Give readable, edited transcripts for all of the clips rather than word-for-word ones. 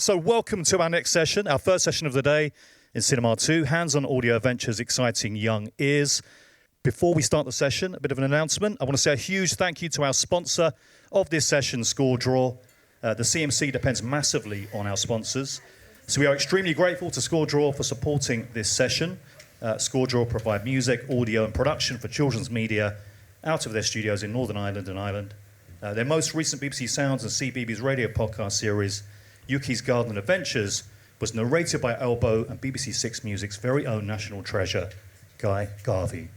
So welcome to our next session, our first session of the day in Cinema 2, Hands-on Audio Adventures Exciting Young Ears. Before we start the session, a bit of an announcement. I want to say a huge thank you to our sponsor of this session, Score Draw. The CMC depends massively on our sponsors. So we are extremely grateful to Score Draw for supporting this session. Score Draw provide music, audio and production for children's media out of their studios in Northern Ireland and Ireland. Their most recent BBC Sounds and CBeebies radio podcast series, Yuki's Garden Adventures, was narrated by Elbow and BBC Six Music's very own national treasure, Guy Garvey.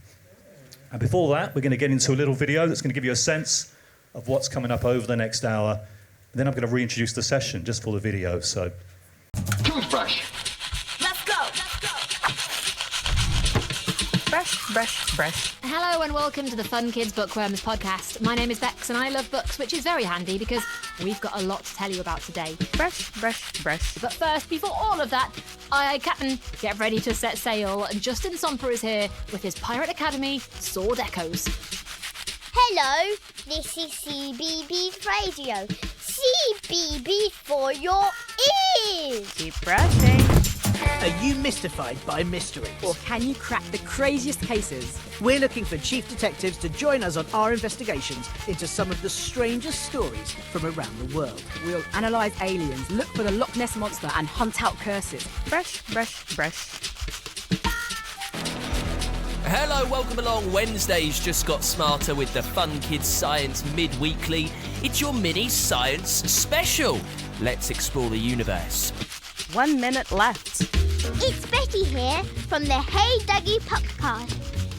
And before that, we're going to get into a little video that's going to give you a sense of what's coming up over the next hour. Then I'm going to reintroduce the session just for the video. So, toothbrush. Let's go. Brush, brush, brush. Hello and welcome to the Fun Kids Bookworms podcast. My name is Bex and I love books, which is very handy because we've got a lot to tell you about today. Brush, brush, brush. But first, before all of that, Captain, get ready to set sail. Justin Somper is here with his Pirate Academy Sword Echoes. Hello, this is CBeebies Radio. CBeebies for your ears. Keep brushing. Are you mystified by mysteries? Or can you crack the craziest cases? We're looking for chief detectives to join us on our investigations into some of the strangest stories from around the world. We'll analyse aliens, look for the Loch Ness Monster and hunt out curses. Brush, brush, brush. Hello, welcome along. Wednesday's just got smarter with the Fun Kids Science Mid-Weekly. It's your mini science special. Let's explore the universe. 1 minute left. It's Betty here from the Hey Dougie podcast.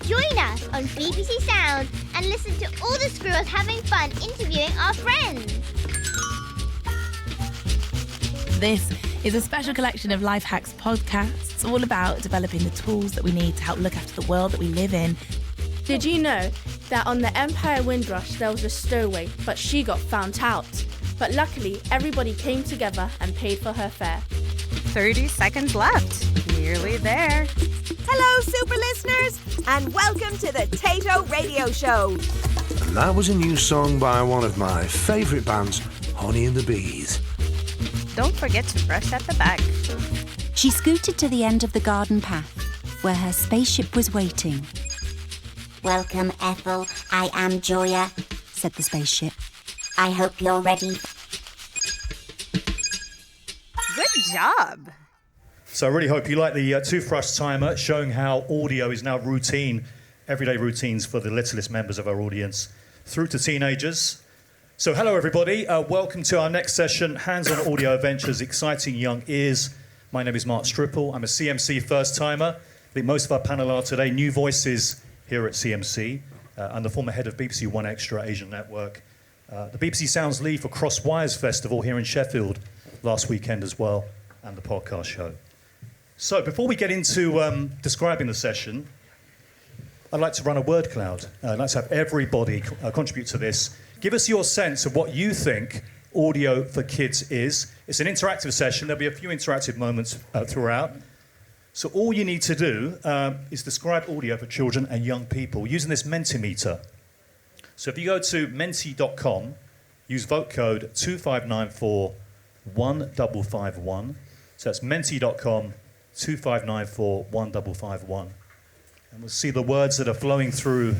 Join us on BBC Sound and listen to all the squirrels having fun interviewing our friends. This is a special collection of Life Hacks podcasts, all about developing the tools that we need to help look after the world that we live in. Did you know that on the Empire Windrush there was a stowaway, but she got found out? But luckily, everybody came together and paid for her fare. 30 seconds left. Nearly there. Hello, super listeners, and welcome to the Tato Radio Show. And that was a new song by one of my favourite bands, Honey and the Bees. Don't forget to brush at the back. She scooted to the end of the garden path, where her spaceship was waiting. Welcome, Ethel. I am Joya, said the spaceship. I hope you're ready. Good job. So I really hope you like the toothbrush timer, showing how audio is now routine, everyday routines for the littlest members of our audience, through to teenagers. So hello everybody, welcome to our next session, Hands-on Audio Adventures Exciting Young Ears. My name is Mark Stripple, I'm a CMC first timer. I think most of our panel are today new voices here at CMC. I'm the former head of BBC One Extra Asian Network. The BBC Sounds lead for Cross Wires Festival here in Sheffield last weekend as well, and the podcast show. So before we get into describing the session, I'd like to run a word cloud. I'd like to have everybody contribute to this. Give us your sense of what you think audio for kids is. It's an interactive session. There'll be a few interactive moments throughout. So all you need to do is describe audio for children and young people using this Mentimeter. So if you go to menti.com, use vote code 2594-1551. So that's menti.com, 2594-1551. And we'll see the words that are flowing through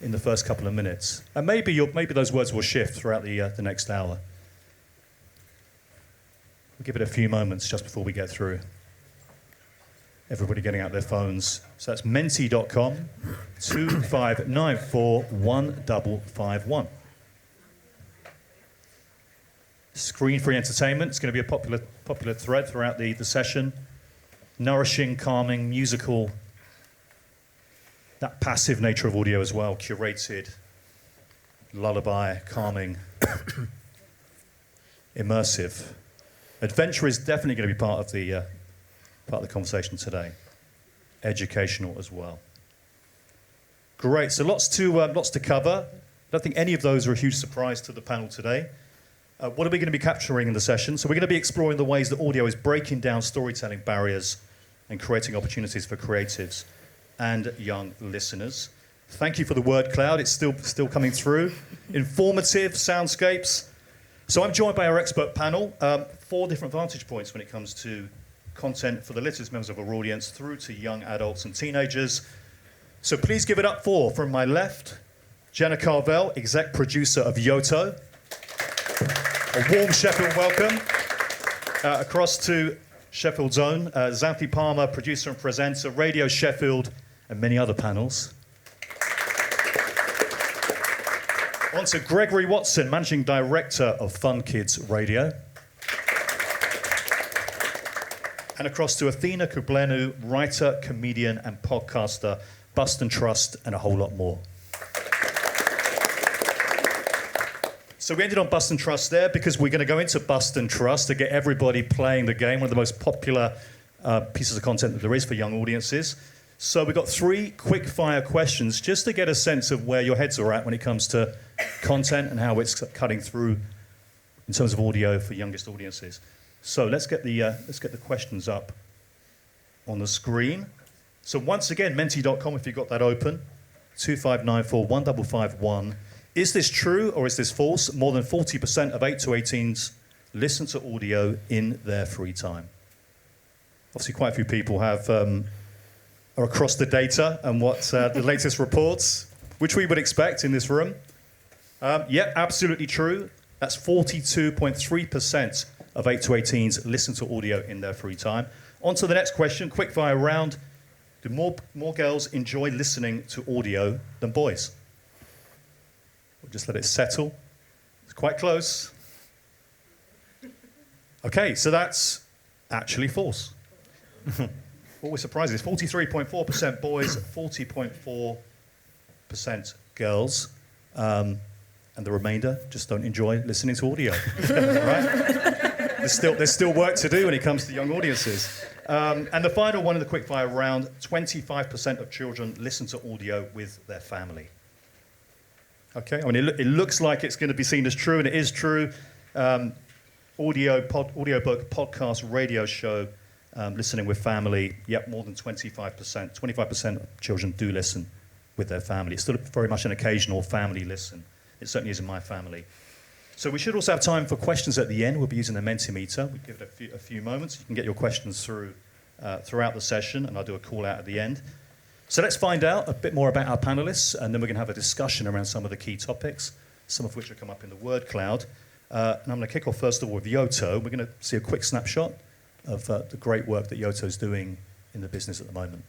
in the first couple of minutes. And maybe those words will shift throughout the next hour. We'll give it a few moments just before we get through. Everybody getting out their phones. So that's menti.com, 2594-1551. Screen-free entertainment is going to be a popular thread throughout the session. Nourishing, calming, musical. That passive nature of audio as well, curated, lullaby, calming, immersive. Adventure is definitely going to be part of the conversation today. Educational as well. Great, so lots to cover. I don't think any of those are a huge surprise to the panel today. What are we going to be capturing in the session? So we're going to be exploring the ways that audio is breaking down storytelling barriers and creating opportunities for creatives and young listeners. Thank you for the word cloud. It's still coming through. Informative soundscapes. So I'm joined by our expert panel, 4 different vantage points when it comes to content for the littlest members of our audience through to young adults and teenagers. So please give it up for, from my left, Jenna Carvel, exec producer of Yoto. A warm Sheffield welcome. Across to Sheffield's own, Xanthi Palmer, producer and presenter, Radio Sheffield, and many other panels. On to Gregory Watson, managing director of Fun Kids Radio. And across to Athena Kublenu, writer, comedian, and podcaster, Bust and Trust, and a whole lot more. So we ended on Bust and Trust there because we're going to go into Bust and Trust to get everybody playing the game, one of the most popular pieces of content that there is for young audiences. So we've got 3 quick-fire questions just to get a sense of where your heads are at when it comes to content and how it's cutting through in terms of audio for youngest audiences. So let's get the questions up on the screen. So once again, menti.com, if you've got that open, 2594 1551. Is this true or is this false? More than 40% of 8 to 18s listen to audio in their free time. Obviously, quite a few people are across the data and what the latest reports, which we would expect in this room. Yeah, absolutely true. That's 42.3% of 8 to 18s listen to audio in their free time. On to the next question, quick fire round. Do more girls enjoy listening to audio than boys? We'll just let it settle. It's quite close. Okay, so that's actually false. What we're surprised is 43.4% boys, 40.4% girls, and the remainder just don't enjoy listening to audio. Right? There's still work to do when it comes to young audiences. And the final one in the quickfire round, 25% of children listen to audio with their family. Okay, I mean, it looks like it's going to be seen as true, and it is true. Audiobook, podcast, radio show, listening with family, yep, more than 25%. 25% of children do listen with their family. It's still very much an occasional family listen. It certainly is in my family. So we should also have time for questions at the end. We'll be using the Mentimeter. We'll give it a few moments. You can get your questions through throughout the session, and I'll do a call out at the end. So let's find out a bit more about our panelists, and then we're going to have a discussion around some of the key topics, some of which will come up in the word cloud. And I'm going to kick off first of all with Yoto. We're going to see a quick snapshot of the great work that Yoto's doing in the business at the moment.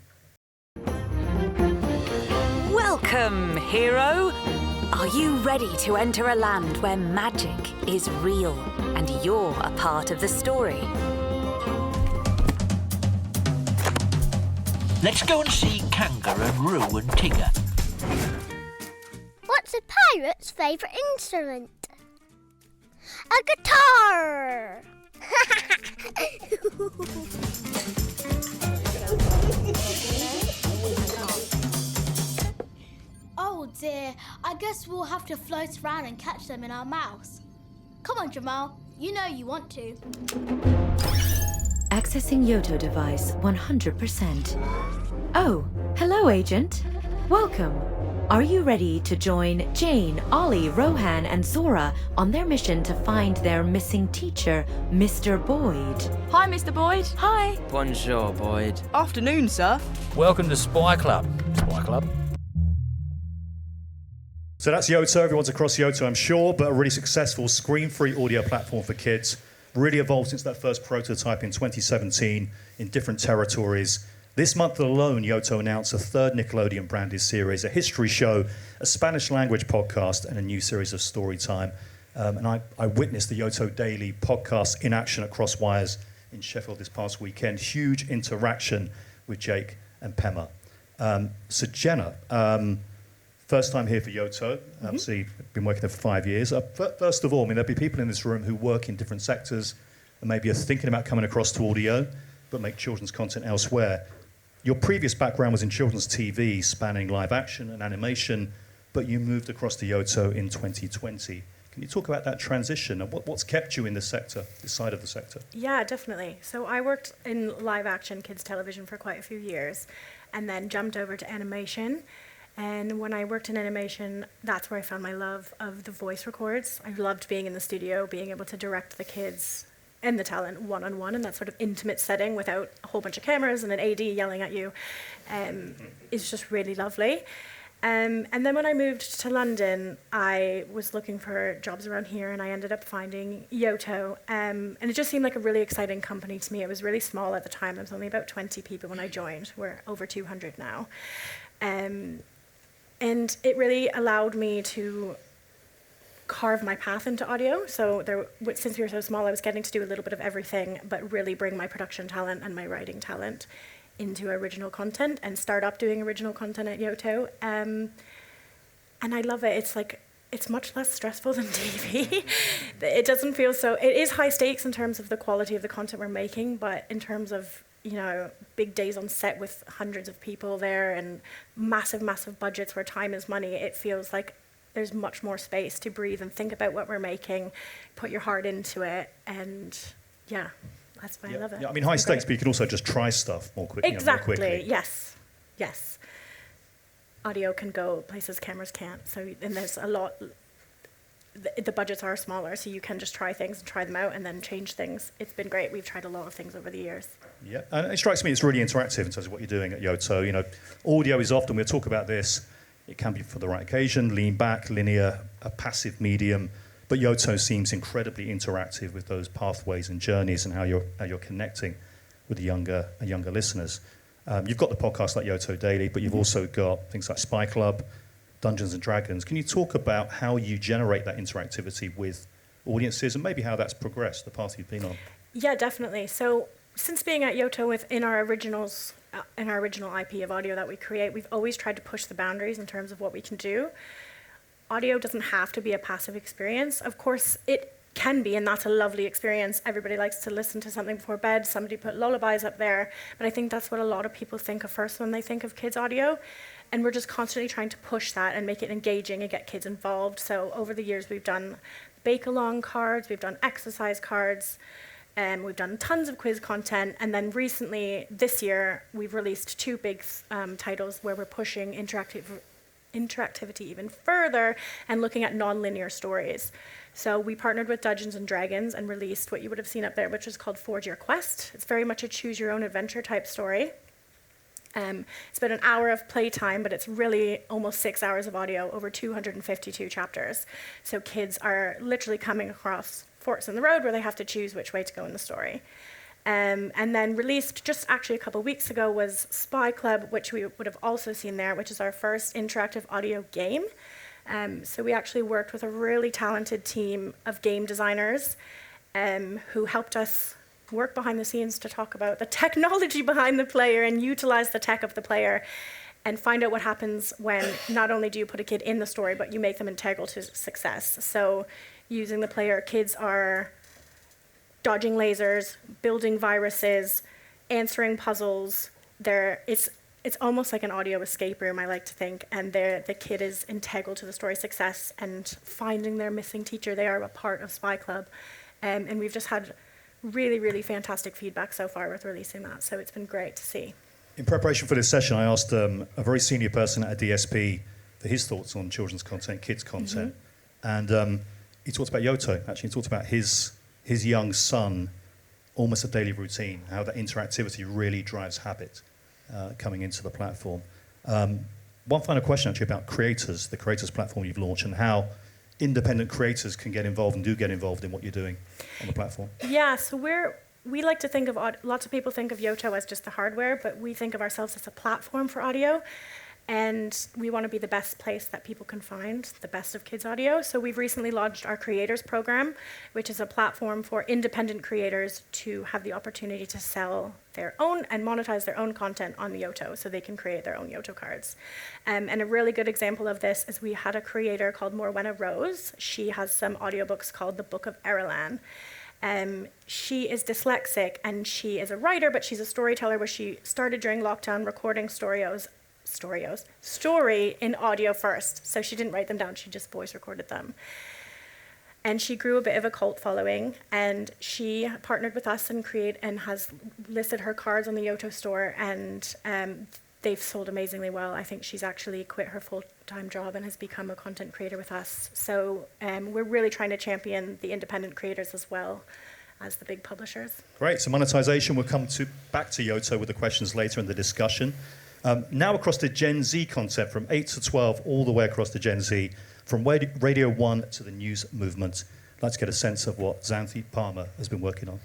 Welcome, hero! Are you ready to enter a land where magic is real and you're a part of the story? Let's go and see Kangaroo, Roo and Tigger. What's a pirate's favourite instrument? A guitar! Oh dear, I guess we'll have to float around and catch them in our mouths. Come on, Jamal, you know you want to. Accessing Yoto device 100%. Oh, hello, Agent. Welcome. Are you ready to join Jane, Ollie, Rohan, and Zora on their mission to find their missing teacher, Mr. Boyd? Hi, Mr. Boyd. Hi. Bonjour, Boyd. Afternoon, sir. Welcome to Spy Club. Spy Club. So that's Yoto. Everyone's across Yoto, I'm sure, but a really successful screen-free audio platform for kids. Really evolved since that first prototype in 2017 in different territories. This month alone, Yoto announced a third Nickelodeon-branded series, a history show, a Spanish-language podcast, and a new series of story time. And I witnessed the Yoto Daily podcast in action at Crosswires in Sheffield this past weekend. Huge interaction with Jake and Pema. So Jenna, first time here for Yoto. Obviously, been working there for 5 years. First of all, I mean, there'll be people in this room who work in different sectors and maybe are thinking about coming across to audio, but make children's content elsewhere. Your previous background was in children's TV, spanning live action and animation, but you moved across to Yoto in 2020. Can you talk about that transition and what's kept you in this sector, this side of the sector? Yeah, definitely. So I worked in live action kids television for quite a few years and then jumped over to animation. And when I worked in animation, that's where I found my love of the voice records. I loved being in the studio, being able to direct the kids and the talent one-on-one in that sort of intimate setting without a whole bunch of cameras and an AD yelling at you. It's just really lovely. And then when I moved to London, I was looking for jobs around here, and I ended up finding Yoto. And it just seemed like a really exciting company to me. It was really small at the time. There was only about 20 people when I joined. We're over 200 now. And it really allowed me to carve my path into audio. So since we were so small, I was getting to do a little bit of everything, but really bring my production talent and my writing talent into original content and start up doing original content at Yoto. And I love it. It's much less stressful than TV. It doesn't feel so, it is high stakes in terms of the quality of the content we're making, but in terms of, big days on set with hundreds of people there and massive, massive budgets where time is money, it feels like there's much more space to breathe and think about what we're making, put your heart into it, and yeah. That's why I love it. Yeah, I mean, high stakes, but you can also just try stuff more quickly. Exactly, more quickly. Yes. Audio can go places cameras can't. And there's a lot, the budgets are smaller, so you can just try things and try them out and then change things. It's been great. We've tried a lot of things over the years. Yeah, and it strikes me it's really interactive in terms of what you're doing at Yoto. Audio is often, we'll talk about this, it can be for the right occasion, lean back, linear, a passive medium. But Yoto seems incredibly interactive with those pathways and journeys and how you're connecting with the younger listeners. You've got the podcast like Yoto Daily, but you've also got things like Spy Club, Dungeons and Dragons. Can you talk about how you generate that interactivity with audiences and maybe how that's progressed, the path you've been on? Yeah, definitely. So since being at Yoto in our original IP of audio that we create, we've always tried to push the boundaries in terms of what we can do. Audio doesn't have to be a passive experience. Of course, it can be, and that's a lovely experience. Everybody likes to listen to something before bed. Somebody put lullabies up there. But I think that's what a lot of people think of first when they think of kids' audio. And we're just constantly trying to push that and make it engaging and get kids involved. So over the years, we've done bake-along cards, we've done exercise cards, and we've done tons of quiz content. And then recently, this year, we've released 2 big titles where we're pushing interactivity even further and looking at non-linear stories. So we partnered with Dungeons and Dragons and released what you would have seen up there, which is called Forge Your Quest. It's very much a choose-your-own-adventure type story. It's been an hour of playtime, but it's really almost 6 hours of audio, over 252 chapters. So kids are literally coming across forks in the road where they have to choose which way to go in the story. And then released just actually a couple weeks ago was Spy Club, which we would have also seen there, which is our first interactive audio game. So we actually worked with a really talented team of game designers who helped us work behind the scenes to talk about the technology behind the player and utilize the tech of the player and find out what happens when not only do you put a kid in the story, but you make them integral to success. So using the player, kids are dodging lasers, building viruses, answering puzzles. It's almost like an audio escape room, I like to think, and the kid is integral to the story's success and finding their missing teacher. They are a part of Spy Club, and we've just had really, really fantastic feedback so far with releasing that, so it's been great to see. In preparation for this session, I asked a very senior person at a DSP for his thoughts on children's content, kids' content, and he talked about Yoto, actually. He talked about his young son, almost a daily routine, how that interactivity really drives habit coming into the platform. One final question, actually, about creators, the creators platform you've launched, and how independent creators can get involved and do get involved in what you're doing on the platform. Yeah, so we like to think of, lots of people think of Yoto as just the hardware, but we think of ourselves as a platform for audio. And we want to be the best place that people can find the best of kids' audio. So we've recently launched our Creators Program, which is a platform for independent creators to have the opportunity to sell their own and monetize their own content on the Yoto, so they can create their own Yoto cards. And a really good example of this is we had a creator called Morwenna Rose. She has some audiobooks called The Book of Eralan. She is dyslexic and she is a writer, but she's a storyteller where she started during lockdown recording story in audio first. So she didn't write them down, she just voice recorded them. And she grew a bit of a cult following, and she partnered with us and has listed her cards on the Yoto store, and they've sold amazingly well. I think she's actually quit her full-time job and has become a content creator with us. So we're really trying to champion the independent creators as well as the big publishers. Great. So monetization, we'll come back to Yoto with the questions later in the discussion. Now across to Gen Z content, from 8 to 12, all the way across to Gen Z, from Radio 1 to the news movement. I'd like to get a sense of what Xanthi Palmer has been working on.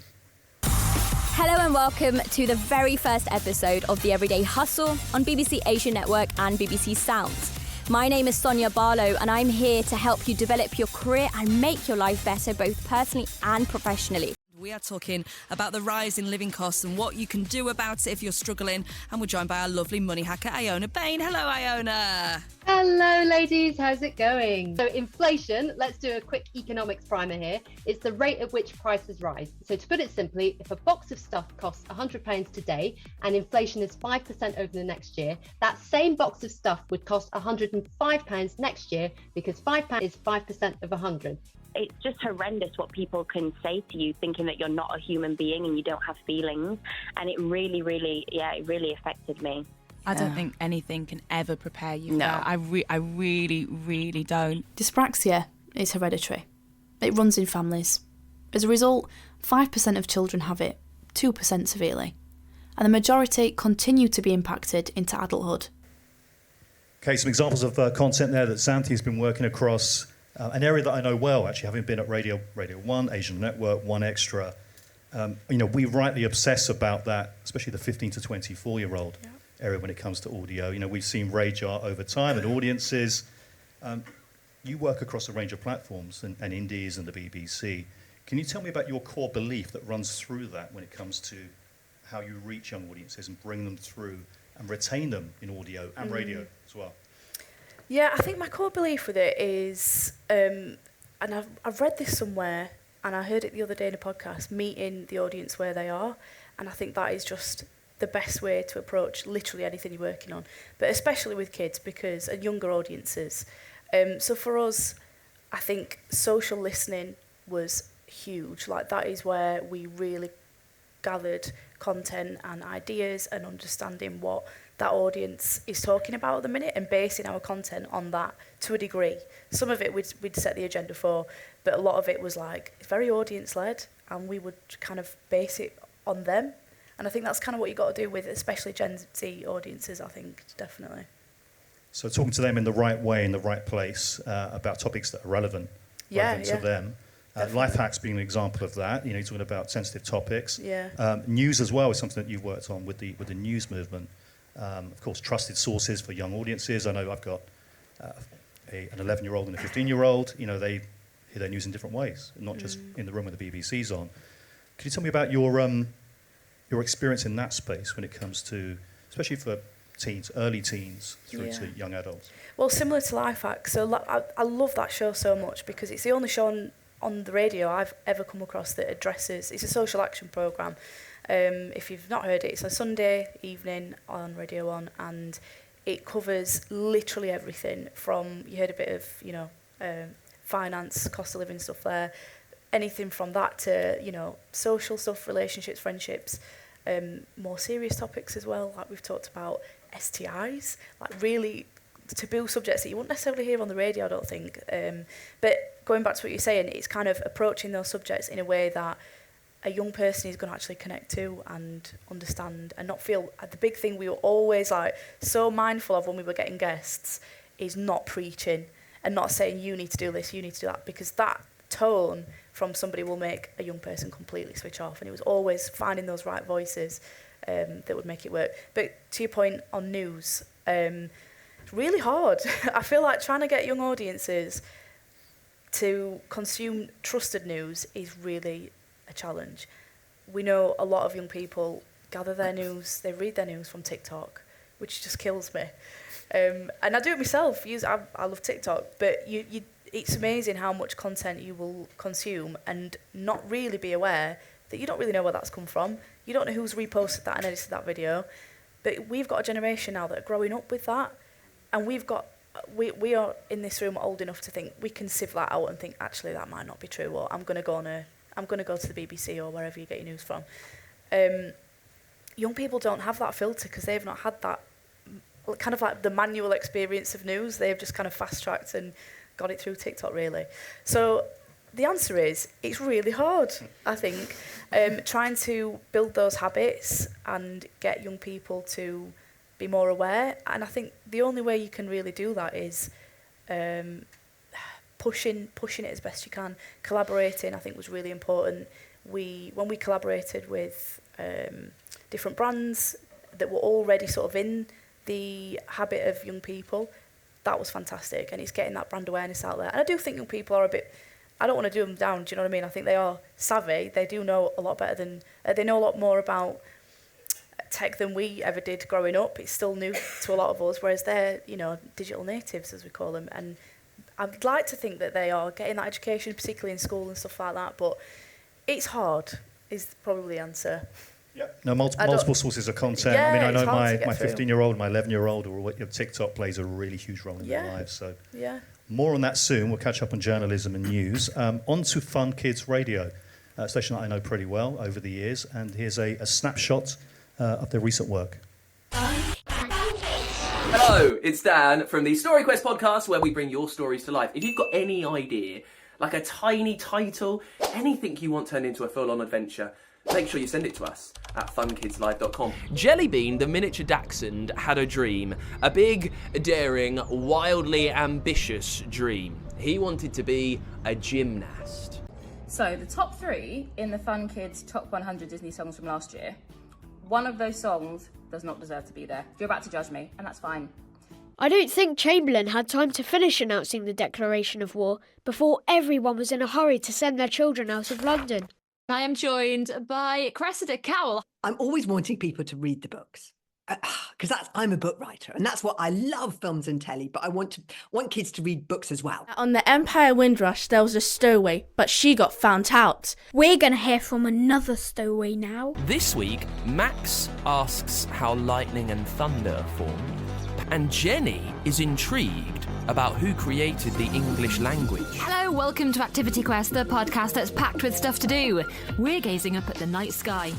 Hello and welcome to the very first episode of The Everyday Hustle on BBC Asia Network and BBC Sounds. My name is Sonia Barlow and I'm here to help you develop your career and make your life better both personally and professionally. We are talking about the rise in living costs and what you can do about it if you're struggling. And we're joined by our lovely money hacker, Iona Bain. Hello, Iona. Hello, ladies. How's it going? So inflation, let's do a quick economics primer here. It's the rate at which prices rise. So to put it simply, if a box of stuff costs £100 today and inflation is 5% over the next year, that same box of stuff would cost £105 next year because £5 is 5% of 100. It's just horrendous what people can say to you, thinking that you're not a human being and you don't have feelings. And it really, it really affected me. I don't think anything can ever prepare you for that. I really, really don't. Dyspraxia is hereditary. It runs in families. As a result, 5% of children have it, 2% severely. And the majority continue to be impacted into adulthood. Okay, some examples of content there that Xanthi has been working across. An area that I know well, actually, having been at Radio 1, Asian Network, 1 Extra. We rightly obsess about that, especially the 15 to 24-year-old area when it comes to audio. We've seen Rajar over time and audiences. You work across a range of platforms and indies and the BBC. Can you tell me about your core belief that runs through that when it comes to how you reach young audiences and bring them through and retain them in audio and radio as well? Yeah, I think my core belief with it is, and I've read this somewhere, and I heard it the other day in a podcast, meeting the audience where they are, and I think that is just the best way to approach literally anything you're working on, but especially with kids and younger audiences. So for us, I think social listening was huge. Like, that is where we really gathered content and ideas and understanding what that audience is talking about at the minute and basing our content on that to a degree. Some of it we'd set the agenda for, but a lot of it was very audience-led, and we would kind of base it on them. And I think that's kind of what you got to do with especially Gen Z audiences, I think, definitely. So talking to them in the right way, in the right place, about topics that are relevant to them. Life hacks being an example of that. You're talking about sensitive topics. Yeah. News as well is something that you've worked on with the news movement. Of course, trusted sources for young audiences. I know I've got an 11-year-old and a 15-year-old. They hear their news in different ways, not just in the room where the BBC's on. Could you tell me about your experience in that space when it comes to, especially for teens, early teens through to young adults? Well, similar to Life Hacks. So I love that show so much because it's the only show on the radio I've ever come across that addresses. It's a social action programme. If you've not heard it, it's a Sunday evening on Radio 1, and it covers literally everything from, you heard a bit of, finance, cost of living stuff there, anything from that to, social stuff, relationships, friendships, more serious topics as well, like we've talked about STIs, like really taboo subjects that you wouldn't necessarily hear on the radio, I don't think. But going back to what you're saying, it's kind of approaching those subjects in a way that a young person is going to actually connect to and understand and not feel. The big thing we were always so mindful of when we were getting guests is not preaching and not saying you need to do this, you need to do that, because that tone from somebody will make a young person completely switch off. And it was always finding those right voices that would make it work. But to your point on news, it's really hard. I feel like trying to get young audiences to consume trusted news is really a challenge. We know a lot of young people gather their news, they read their news from TikTok, which just kills me. And I do it myself. I love TikTok, but it's amazing how much content you will consume and not really be aware that you don't really know where that's come from. You don't know who's reposted that and edited that video. But we've got a generation now that are growing up with that, and we are in this room old enough to think we can sieve that out and think, actually, that might not be true, or I'm going to go to the BBC or wherever you get your news from. Young people don't have that filter because they've not had that kind of like the manual experience of news. They've just kind of fast-tracked and got it through TikTok, really. So the answer is, it's really hard, I think, trying to build those habits and get young people to be more aware. And I think the only way you can really do that is pushing it as best you can. Collaborating, I think, was really important. When we collaborated with different brands that were already sort of in the habit of young people, that was fantastic. And it's getting that brand awareness out there. And I do think young people are a bit, I don't want to do them down, do you know what I mean? I think they are savvy. They do know a lot better than, they know a lot more about tech than we ever did growing up. It's still new to a lot of us, whereas they're, you know, digital natives, as we call them. And I'd like to think that they are getting that education, particularly in school and stuff like that, but it's hard, is probably the answer. Yeah. No, multiple sources of content. Yeah, I mean, I it's know hard to my get 15-year-old, my 11-year-old, or TikTok plays a really huge role in their lives. So more on that soon. We'll catch up on journalism and news. On to Fun Kids Radio, a station that I know pretty well over the years. And here's a snapshot of their recent work. Hello, it's Dan from the Story Quest podcast, where we bring your stories to life. If you've got any idea, like a tiny title, anything you want turned into a full-on adventure, make sure you send it to us at funkidslive.com. Jellybean, the miniature dachshund, had a dream. A big, daring, wildly ambitious dream. He wanted to be a gymnast. So the top 3 in the Fun Kids Top 100 Disney songs from last year, one of those songs does not deserve to be there. You're about to judge me, and that's fine. I don't think Chamberlain had time to finish announcing the declaration of war before everyone was in a hurry to send their children out of London. I am joined by Cressida Cowell. I'm always wanting people to read the books. Because I'm a book writer, and that's what I love, films and telly, but I want kids to read books as well. On the Empire Windrush, there was a stowaway, but she got found out. We're going to hear from another stowaway now. This week, Max asks how lightning and thunder formed, and Jenny is intrigued about who created the English language. Hello, welcome to Activity Quest, the podcast that's packed with stuff to do. We're gazing up at the night sky.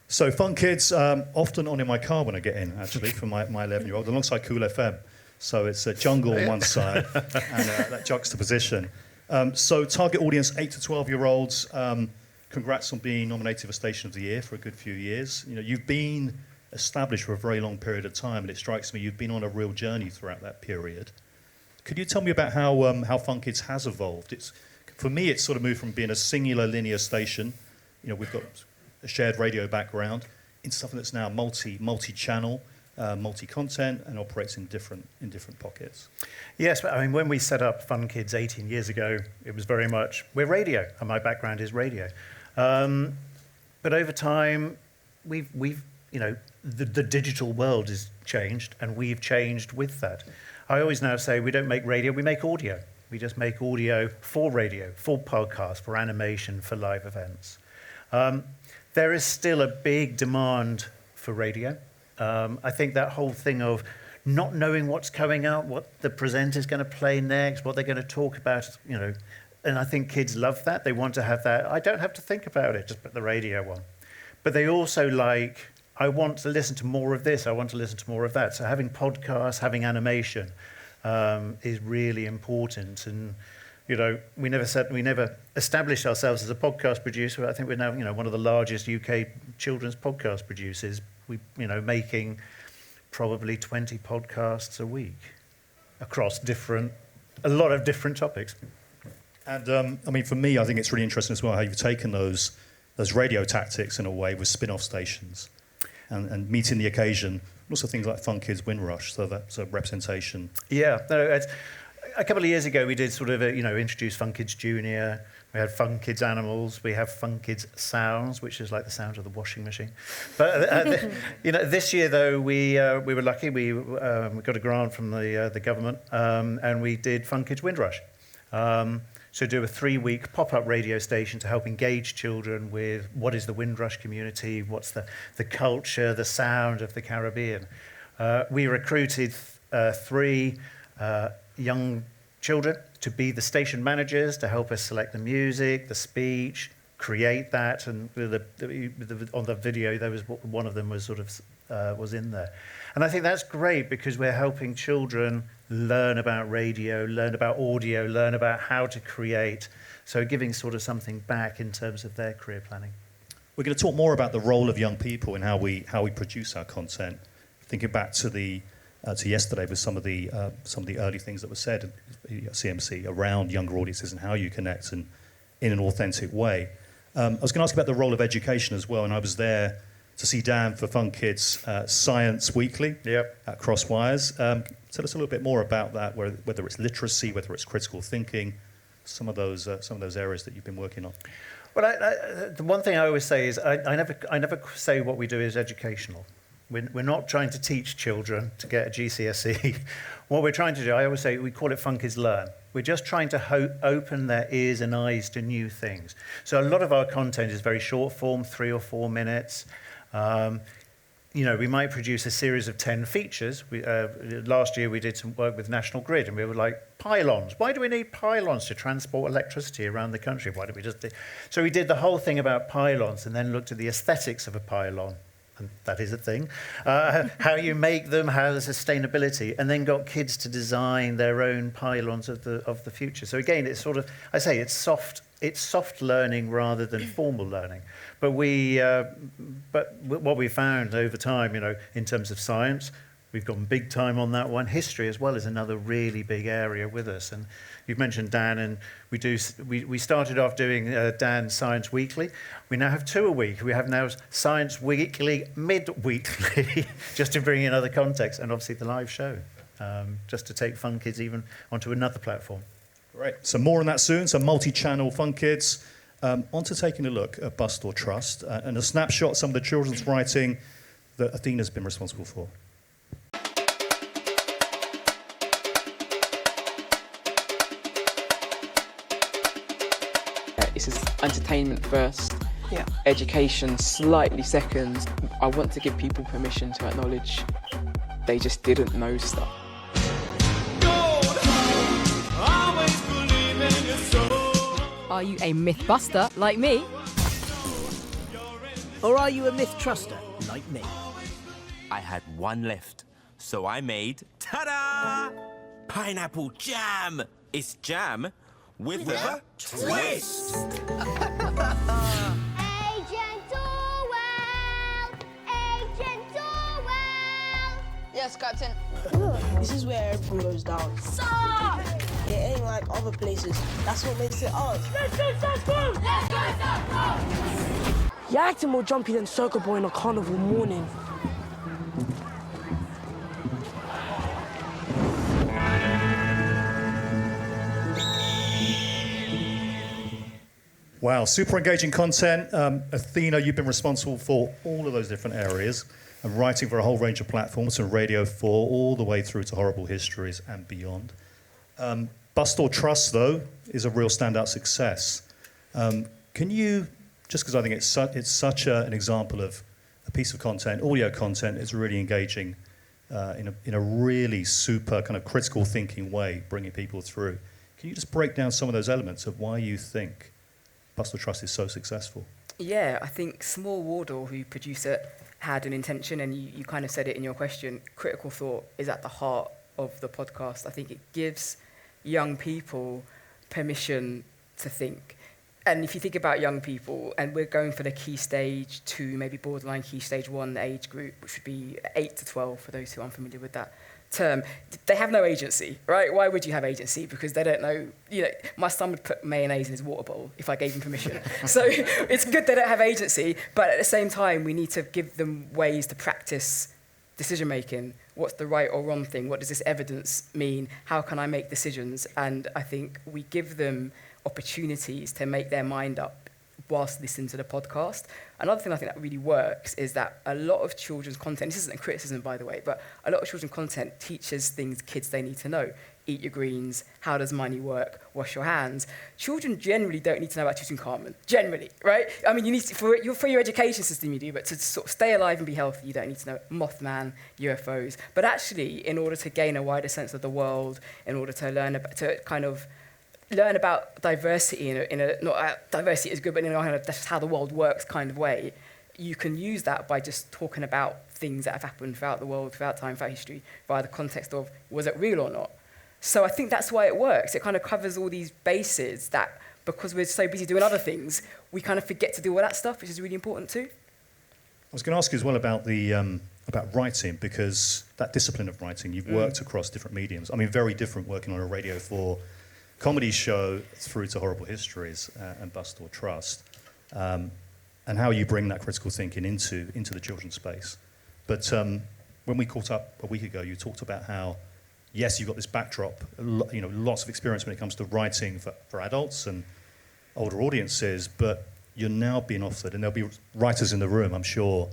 So Fun Kids, often on in my car when I get in, actually, for my 11-year-old, alongside Cool FM. So it's a jungle on one side and that juxtaposition. So target audience, 8 to 12-year-olds. Congrats on being nominated for Station of the Year for a good few years. You know, you've been established for a very long period of time, and it strikes me you've been on a real journey throughout that period. Could you tell me about how Fun Kids has evolved? For me, it's sort of moved from being a singular linear station. You know, we've got a shared radio background into something that's now multi-channel, multi-content, and operates in different pockets. Yes, I mean, when we set up Fun Kids 18 years ago, it was very much, we're radio, and my background is radio. But over time, we've you know, the digital world has changed, and we've changed with that. I always now say we don't make radio, we make audio. We just make audio for radio, for podcast, for animation, for live events. There is still a big demand for radio. I think that whole thing of not knowing what's coming out, what the presenter's going to play next, what they're going to talk about, you know, and I think kids love that. They want to have that. I don't have to think about it, just put the radio on. But they also like, I want to listen to more of this, I want to listen to more of that. So having podcasts, having animation is really important. And you know, we never established ourselves as a podcast producer. I think we're now, you know, one of the largest UK children's podcast producers. We, you know, making probably 20 podcasts a week across a lot of different topics. And I mean, for me, I think it's really interesting as well how you've taken those radio tactics in a way with spin-off stations and meeting the occasion. And also things like Fun Kids Windrush, so that's a representation. Yeah, no, a couple of years ago, we did sort of, introduce Fun Kids Junior. We had Fun Kids Animals. We have Fun Kids Sounds, which is like the sound of the washing machine. But this year though, we were lucky. We got a grant from the government, and we did Fun Kids Windrush. So do a 3-week pop-up radio station to help engage children with what is the Windrush community, what's the culture, the sound of the Caribbean. We recruited 3 young children to be the station managers, to help us select the music, the speech, create that. And on the video, there was one of them was sort of was in there. And I think that's great because we're helping children learn about radio, learn about audio, learn about how to create. So giving sort of something back in terms of their career planning. We're going to talk more about the role of young people and how we produce our content. Thinking back to yesterday with some of the early things that were said at CMC around younger audiences and how you connect and in an authentic way. I was going to ask about the role of education as well, and I was there to see Dan for Fun Kids Science Weekly at Crosswires. Tell us a little bit more about that, whether it's literacy, whether it's critical thinking, some of those areas that you've been working on. Well, the one thing I always say is I never say what we do is educational. We're not trying to teach children to get a GCSE. What we're trying to do, I always say, we call it Fun Kids Learn. We're just trying to open their ears and eyes to new things. So a lot of our content is very short form, 3 or 4 minutes. We might produce a series of 10 features. Last year we did some work with National Grid, and we were like, pylons. Why do we need pylons to transport electricity around the country? Why don't we just do... So we did the whole thing about pylons and then looked at the aesthetics of a pylon. And that is a thing, how you make them, how the sustainability, and then got kids to design their own pylons of the future. So again, it's sort of, I say, it's soft learning rather than formal learning. But what we found over time, in terms of science, we've gone big time on that one. History as well is another really big area with us. And you've mentioned Dan, and we started off doing Dan Science Weekly. We now have 2 a week. We have now Science Weekly mid-weekly, just to bring in other context, and obviously the live show, just to take Fun Kids even onto another platform. Great. So more on that soon. So multi-channel Fun Kids. On to taking a look at Bust or Trust and a snapshot of some of the children's writing that Athena's been responsible for. This is entertainment first, education slightly second. I want to give people permission to acknowledge they just didn't know stuff. Are you a myth buster like me? Or are you a myth truster like me? I had one left, so I made, ta-da! Pineapple jam! It's jam with a twist! Agent Orwell! Agent Orwell! Yes, Captain. This is where everything goes down. Stop! It ain't like other places. That's what makes it ours. Let's go, South! Let's go, South! You're acting more jumpy than Circle Boy on a carnival morning. Wow, super engaging content. Athena, you've been responsible for all of those different areas and writing for a whole range of platforms, from Radio 4 all the way through to Horrible Histories and beyond. Bust or Trust, though, is a real standout success. Can you, just because I think it's such an example of a piece of content, audio content is really engaging in a really super kind of critical thinking way, bringing people through. Can you just break down some of those elements of why you think Bust or Trust is so successful? Yeah, I think Small Wardle, who produced it, had an intention, and you kind of said it in your question. Critical thought is at the heart of the podcast. I think it gives young people permission to think. And if you think about young people, and we're going for the key stage 2, maybe borderline key stage 1 age group, which would be 8 to 12 for those who aren't familiar with that term, they have no agency, right? Why would you have agency? Because they don't know, my son would put mayonnaise in his water bowl if I gave him permission. So it's good they don't have agency, but at the same time, we need to give them ways to practice decision making. What's the right or wrong thing? What does this evidence mean? How can I make decisions? And I think we give them opportunities to make their mind up whilst listening to the podcast. Another thing I think that really works is that a lot of children's content, this isn't a criticism by the way, but a lot of children's content teaches things kids they need to know. Eat your greens, how does money work, wash your hands. Children generally don't need to know about Tutankhamun, generally, right? I mean, you need to, for your education system you do, but to sort of stay alive and be healthy, you don't need to know Mothman, UFOs. But actually, in order to gain a wider sense of the world, in order to learn about diversity in a not diversity is good, but in a kind of that's how the world works kind of way, you can use that by just talking about things that have happened throughout the world, throughout time, throughout history, via the context of, was it real or not? So I think that's why it works. It kind of covers all these bases that, because we're so busy doing other things, we kind of forget to do all that stuff, which is really important too. I was going to ask you as well about the about writing, because that discipline of writing, you've worked across different mediums. I mean, very different working on a Radio 4 comedy show through to Horrible Histories and Bust or Trust, and how you bring that critical thinking into the children's space. But when we caught up a week ago, you talked about how, yes, you've got this backdrop, lots of experience when it comes to writing for adults and older audiences, but you're now being offered, and there'll be writers in the room, I'm sure,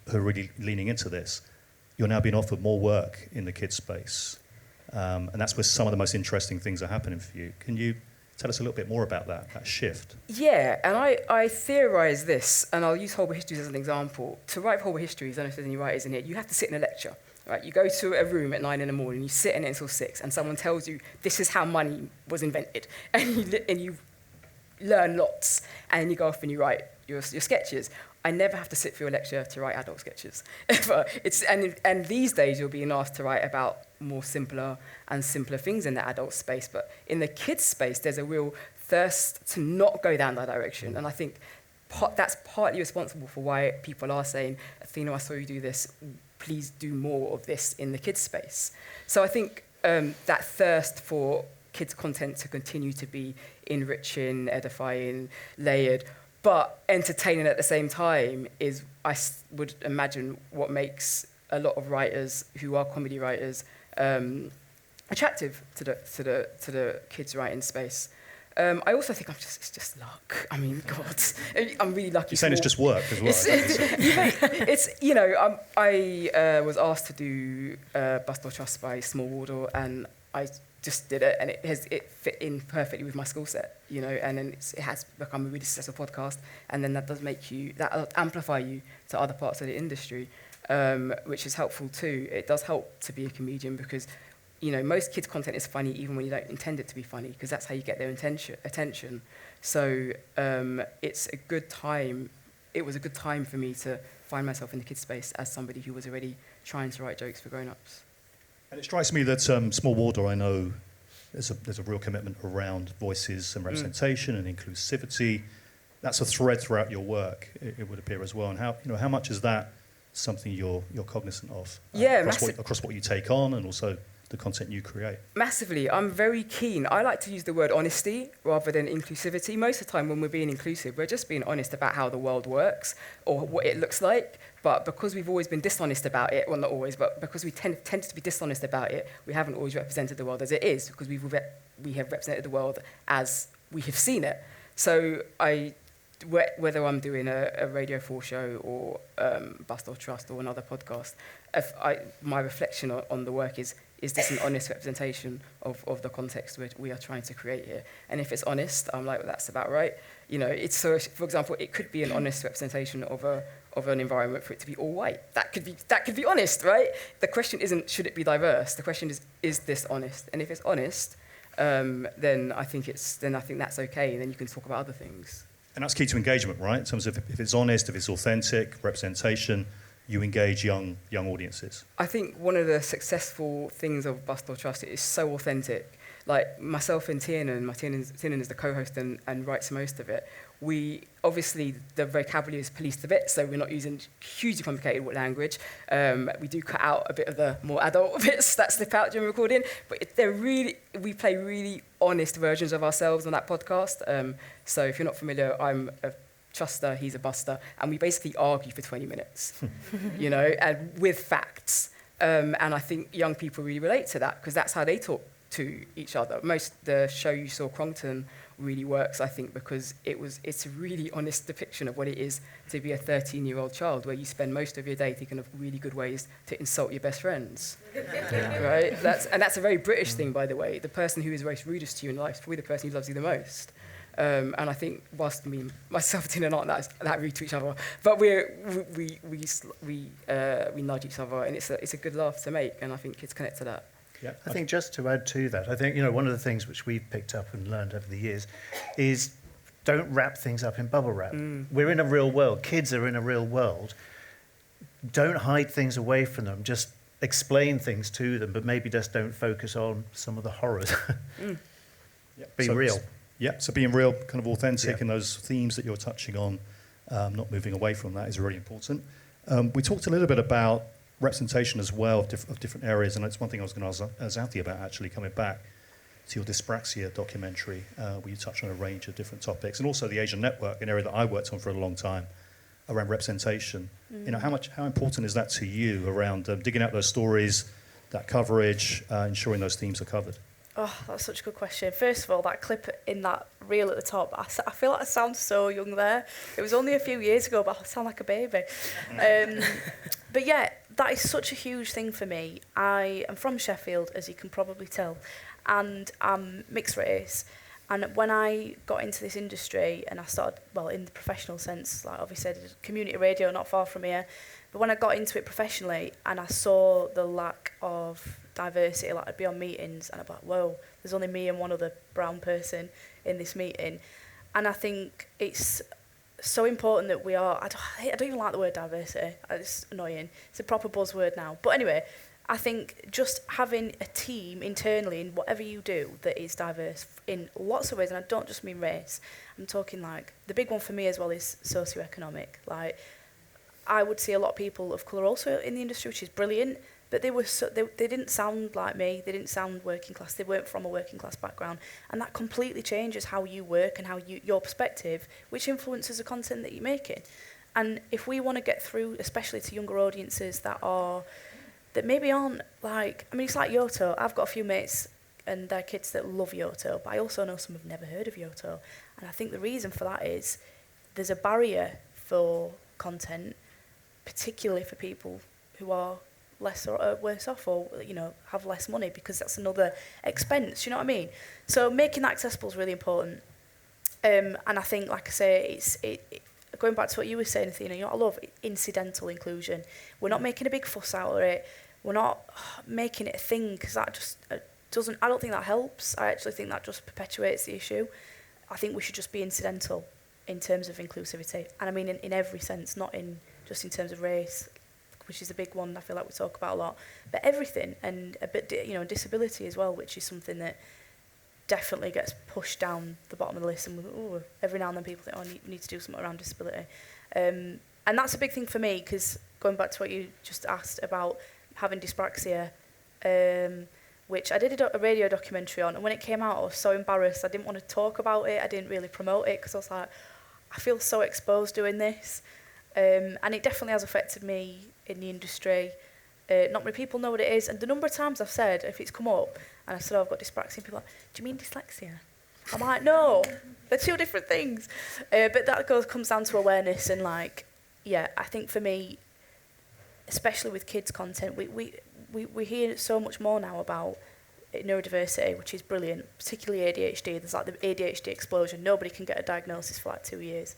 who are really leaning into this, you're now being offered more work in the kids' space. And that's where some of the most interesting things are happening for you. Can you tell us a little bit more about that shift? Yeah, and I theorise this, and I'll use Horrible Histories as an example. To write Horrible Histories, I don't know if there's any writers in here, you have to sit in a lecture. Right, you go to a room at 9 in the morning, you sit in it until 6, and someone tells you this is how money was invented, and you learn lots, and then you go off and you write your sketches. I never have to sit through a lecture to write adult sketches. And these days you're being asked to write about more simpler things in the adult space, but in the kids space there's a real thirst to not go down that direction, and I think that's partly responsible for why people are saying, Athena, I saw you do this, please do more of this in the kids space. So I think that thirst for kids content to continue to be enriching, edifying, layered, but entertaining at the same time is, I would imagine, what makes a lot of writers who are comedy writers attractive to the kids writing space. I also think it's just luck. I mean, God, I'm really lucky. You're saying it's just work as well. I was asked to do Bust or Trust by Small Wardle, and I just did it, and it fit in perfectly with my skill set, and then it has become a really successful podcast, and then that'll amplify you to other parts of the industry, which is helpful too. It does help to be a comedian because, most kids' content is funny even when you don't intend it to be funny, because that's how you get their attention. So it's a good time. It was a good time for me to find myself in the kids' space as somebody who was already trying to write jokes for grown-ups. And it strikes me that Small Wardle, I know there's a real commitment around voices and representation and inclusivity. That's a thread throughout your work, it would appear as well. And how much is that something you're cognizant of? Across what you take on and also the content you create? Massively. I'm very keen. I like to use the word honesty rather than inclusivity. Most of the time when we're being inclusive, we're just being honest about how the world works or what it looks like. But because we've always been dishonest about it, well, not always, but because we tended to be dishonest about it, we haven't always represented the world as it is, because we have represented the world as we have seen it. So whether I'm doing a Radio 4 show or Bust or Trust or another podcast, my reflection on the work is this an honest representation of the context we are trying to create here? And if it's honest, I'm like, well, that's about right. For example, it could be an honest representation of an environment for it to be all white. That could be honest, right? The question isn't should it be diverse. The question is this honest? And if it's honest, then I think that's okay. And then you can talk about other things. And that's key to engagement, right? In terms of if it's honest, if it's authentic, representation, you engage young audiences. I think one of the successful things of Bust or Trust is so authentic. Like myself and Tiernan is the co-host and writes most of it. We obviously the vocabulary is policed a bit, so we're not using hugely complicated language. We do cut out a bit of the more adult bits that slip out during recording, but we play really honest versions of ourselves on that podcast. So if you're not familiar, I'm a truster, he's a buster, and we basically argue for 20 minutes, and with facts. And I think young people really relate to that because that's how they talk to each other. The show you saw, Crompton, really works, I think, because it's a really honest depiction of what it is to be a 13-year-old child, where you spend most of your day thinking of really good ways to insult your best friends, right? That's a very British thing, by the way. The person who is most rudest to you in life is probably the person who loves you the most. And I think, whilst myself and Tina aren't that rude to each other, but we nudge each other, and it's a good laugh to make, and I think kids connect to that. Yeah, I think just to add to that, I think one of the things which we've picked up and learned over the years is don't wrap things up in bubble wrap. We're in a real world. Kids are in a real world. don't hide things away from them. Just explain things to them, but maybe just don't focus on some of the horrors. Be real. Yeah, so being real, kind of authentic, and those themes that you're touching on, not moving away from that is really important. We talked a little bit about representation as well of different areas, and it's one thing I was going to ask Zalti about, actually, coming back to your dyspraxia documentary, where you touched on a range of different topics, and also the Asian Network, an area that I worked on for a long time, around representation. You know, how important is that to you around digging out those stories, that coverage, ensuring those themes are covered? Oh, that's such a good question. First of all, that clip in that reel at the top, I feel like I sound so young there. It was only a few years ago, but I sound like a baby. But yeah, that is such a huge thing for me. I am from Sheffield, as you can probably tell, and I'm mixed race. And when I got into this industry and I started, well, in the professional sense, like obviously I did community radio not far from here, but when I got into it professionally and I saw the lack of diversity, like I'd be on meetings and I'd be like, whoa, there's only me and one other brown person in this meeting. And I think it's so important that we are, I don't even like the word diversity, it's annoying, it's a proper buzzword now. But anyway, I think just having a team internally in whatever you do that is diverse in lots of ways, and I don't just mean race, I'm talking like, the big one for me as well is socioeconomic. Like, I would see a lot of people of colour also in the industry, which is brilliant, but they didn't sound like me, they didn't sound working class, they weren't from a working class background, and that completely changes how you work and how your perspective, which influences the content that you're making. And if we want to get through, especially to younger audiences that maybe aren't like, I mean, it's like Yoto. I've got a few mates and their kids that love Yoto, but I also know some have never heard of Yoto. And I think the reason for that is there's a barrier for content, particularly for people who are less or worse off, or, you know, have less money, because that's another expense, you know what I mean? So making that accessible is really important. And I think, like I say, going back to what you were saying, Athena, you know, I love incidental inclusion. We're not making a big fuss out of it. We're not making it a thing, because that just doesn't, I don't think that helps. I actually think that just perpetuates the issue. I think we should just be incidental in terms of inclusivity. And I mean in every sense, not just in terms of race, which is a big one I feel like we talk about a lot, but everything, and a bit, you know, disability as well, which is something that definitely gets pushed down the bottom of the list, and every now and then people think, oh, I need to do something around disability. And that's a big thing for me, because going back to what you just asked about having dyspraxia, which I did a radio documentary on, and when it came out I was so embarrassed. I didn't want to talk about it, I didn't really promote it, because I was like, I feel so exposed doing this. And it definitely has affected me in the industry. Not many people know what it is, and the number of times I've said, if it's come up and I said, oh, I've got dyspraxia, people are like, do you mean dyslexia? I'm like, no, they're two different things. But that comes down to awareness, and like, yeah, I think for me, especially with kids content, we hear so much more now about neurodiversity, which is brilliant, particularly ADHD. There's like the ADHD explosion. Nobody can get a diagnosis for like 2 years.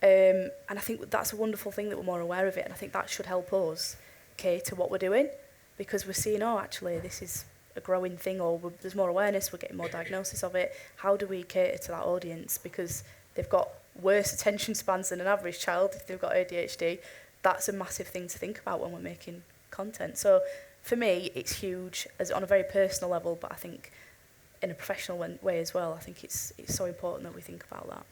And I think that's a wonderful thing that we're more aware of it, and I think that should help us cater what we're doing, because we're seeing, oh, actually, this is a growing thing, or there's more awareness, we're getting more diagnosis of it. How do we cater to that audience? Because they've got worse attention spans than an average child if they've got ADHD. That's a massive thing to think about when we're making content. So for me, it's huge as on a very personal level, but I think in a professional way as well, I think it's so important that we think about that.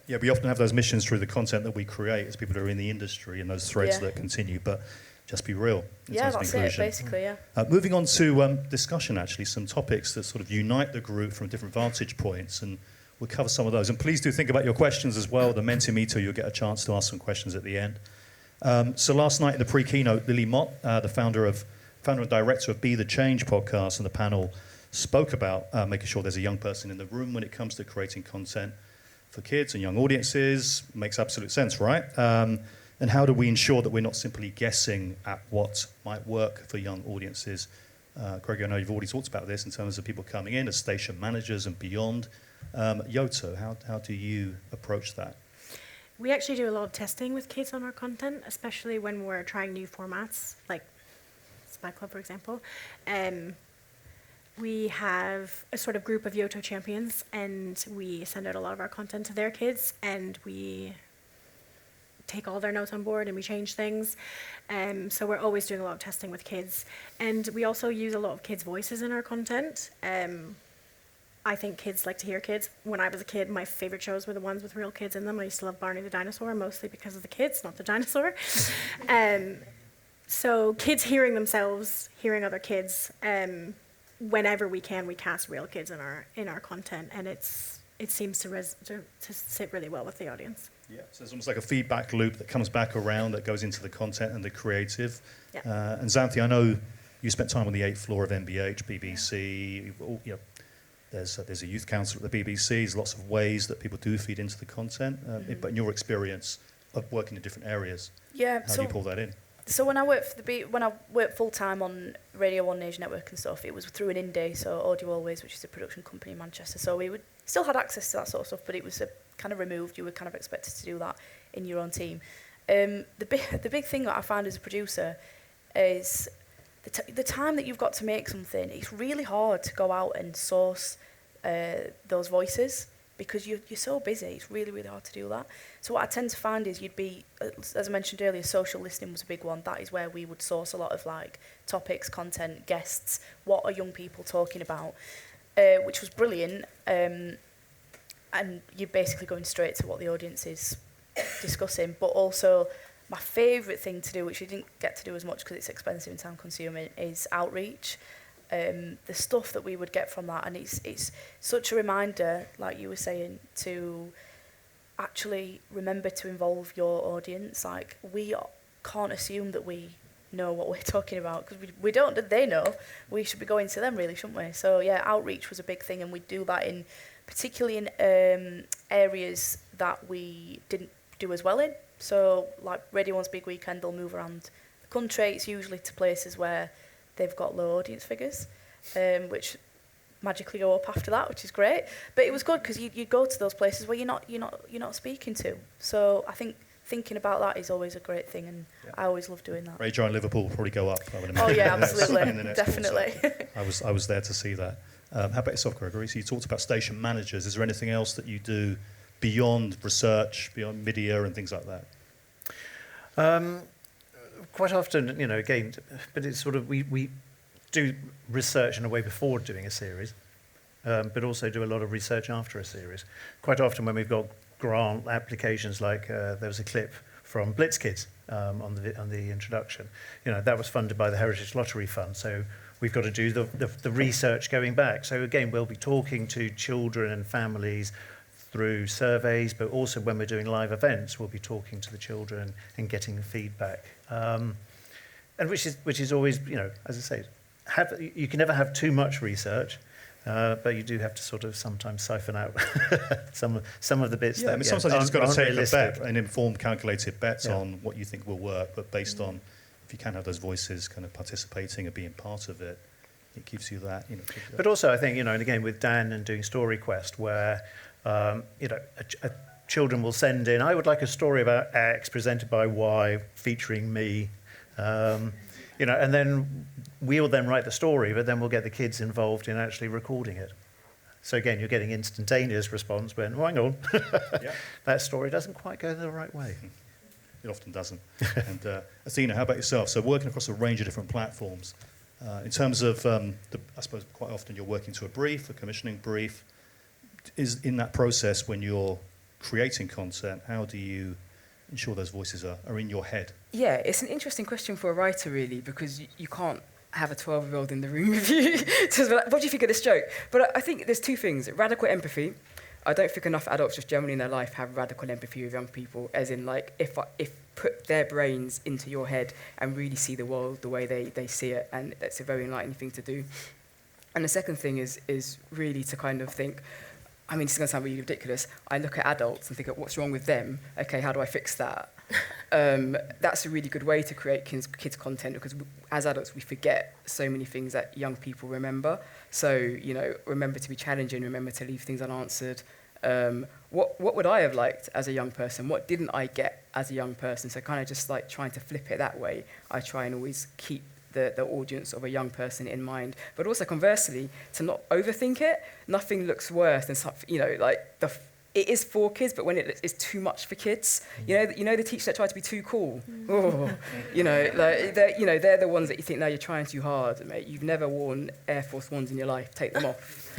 Yeah, we often have those missions through the content that we create as people who are in the industry, and those threads that continue, but just be real in terms of inclusion. That's it, basically, yeah. Moving on to discussion, actually, some topics that sort of unite the group from different vantage points, and we'll cover some of those. And please do think about your questions as well. The Mentimeter, you'll get a chance to ask some questions at the end. So last night in the pre-keynote, Lily Mott, the founder and director of Be the Change podcast, and the panel spoke about making sure there's a young person in the room when it comes to creating content for kids and young audiences. Makes absolute sense, right? And how do we ensure that we're not simply guessing at what might work for young audiences? Greg, I know you've already talked about this in terms of people coming in as station managers and beyond. Yoto, how do you approach that? We actually do a lot of testing with kids on our content, especially when we're trying new formats, like Spy Club, for example. We have a sort of group of Yoto champions, and we send out a lot of our content to their kids, and we take all their notes on board and we change things. So we're always doing a lot of testing with kids. And we also use a lot of kids' voices in our content. I think kids like to hear kids. When I was a kid, my favorite shows were the ones with real kids in them. I used to love Barney the Dinosaur, mostly because of the kids, not the dinosaur. So kids hearing themselves, hearing other kids, whenever we can, we cast real kids in our content, and it seems to sit really well with the audience. Yeah, so it's almost like a feedback loop that comes back around, that goes into the content and the creative. Yeah. And Xanthi, I know you spent time on the 8th floor of MBH, BBC. There's a youth council at the BBC. There's lots of ways that people do feed into the content. But in your experience of working in different areas, how do you pull that in? So when I worked full time on Radio 1 Nation Network and stuff, it was through an indie, so Audio Always, which is a production company in Manchester. So we still had access to that sort of stuff, but it was kind of removed. You were kind of expected to do that in your own team. The big thing that I found as a producer is the time that you've got to make something. It's really hard to go out and source those voices, because you're so busy. It's really, really hard to do that. So what I tend to find is you'd be, as I mentioned earlier, social listening was a big one. That is where we would source a lot of like topics, content, guests, what are young people talking about, which was brilliant. And you're basically going straight to what the audience is discussing. But also my favourite thing to do, which we didn't get to do as much because it's expensive and time consuming, is outreach. The stuff that we would get from that, and it's such a reminder, like you were saying, to actually remember to involve your audience. Like, we can't assume that we know what we're talking about, because we don't. They know. We should be going to them, really, shouldn't we? So yeah, outreach was a big thing, and we do that particularly in areas that we didn't do as well in. So like Radio 1's Big Weekend, they'll move around the country. It's usually to places where they've got low audience figures, which magically go up after that, which is great. But it was good because you go to those places where you're not speaking to. So I think thinking about that is always a great thing, and I always love doing that. Radar in Liverpool will probably go up, I would imagine. Oh yeah, absolutely, in the next definitely. I was there to see that. How about yourself, Gregory? So you talked about station managers. Is there anything else that you do beyond research, beyond media and things like that? Quite often, again, but it's sort of, we do research in a way before doing a series, but also do a lot of research after a series. Quite often when we've got grant applications, like there was a clip from Blitz Kids on the introduction, that was funded by the Heritage Lottery Fund, so we've got to do the research going back. So again, we'll be talking to children and families through surveys, but also when we're doing live events, we'll be talking to the children and getting feedback. And which is always, as I say, you can never have too much research, but you do have to sort of sometimes siphon out some of the bits. Yeah, sometimes you just got to take a bet, an informed, calculated bet on what you think will work, but based on, if you can have those voices kind of participating and being part of it, it gives you that. But also, I think, and again with Dan and doing Story Quest, where children will send in, I would like a story about X presented by Y featuring me, and then we'll then write the story, but then we'll get the kids involved in actually recording it. So again, you're getting instantaneous response when, hang on, that story doesn't quite go the right way. It often doesn't. And Athena, how about yourself? So working across a range of different platforms, in terms of, I suppose quite often you're working to a brief, a commissioning brief. Is in that process when you're creating content, how do you ensure those voices are in your head? Yeah, it's an interesting question for a writer, really, because you can't have a 12-year-old in the room with you to be like, what do you think of this joke? But I think there's two things. Radical empathy. I don't think enough adults just generally in their life have radical empathy with young people, as in, like, if put their brains into your head and really see the world the way they see it, and that's a very enlightening thing to do. And the second thing is really to kind of think, I mean, this is going to sound really ridiculous. I look at adults and think, what's wrong with them? Okay, how do I fix that? That's a really good way to create kids content, because as adults, we forget so many things that young people remember. So, remember to be challenging, remember to leave things unanswered. What would I have liked as a young person? What didn't I get as a young person? So kind of just like trying to flip it that way. I try and always keep the audience of a young person in mind, but also conversely to not overthink it. Nothing looks worse than something, like it is for kids, but when it is too much for kids, you know the teacher that tried to be too cool. Oh, they're the ones that you think, no, you're trying too hard, mate. You've never worn Air Force Ones in your life. Take them off.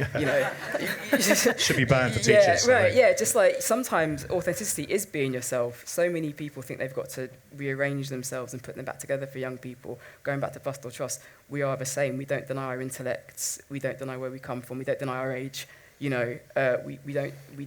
Should be banned for teachers. Yeah, right. Yeah, just like sometimes authenticity is being yourself. So many people think they've got to rearrange themselves and put them back together. For young people, going back to Bust or Trust, we are the same. We don't deny our intellects. We don't deny where we come from. We don't deny our age. We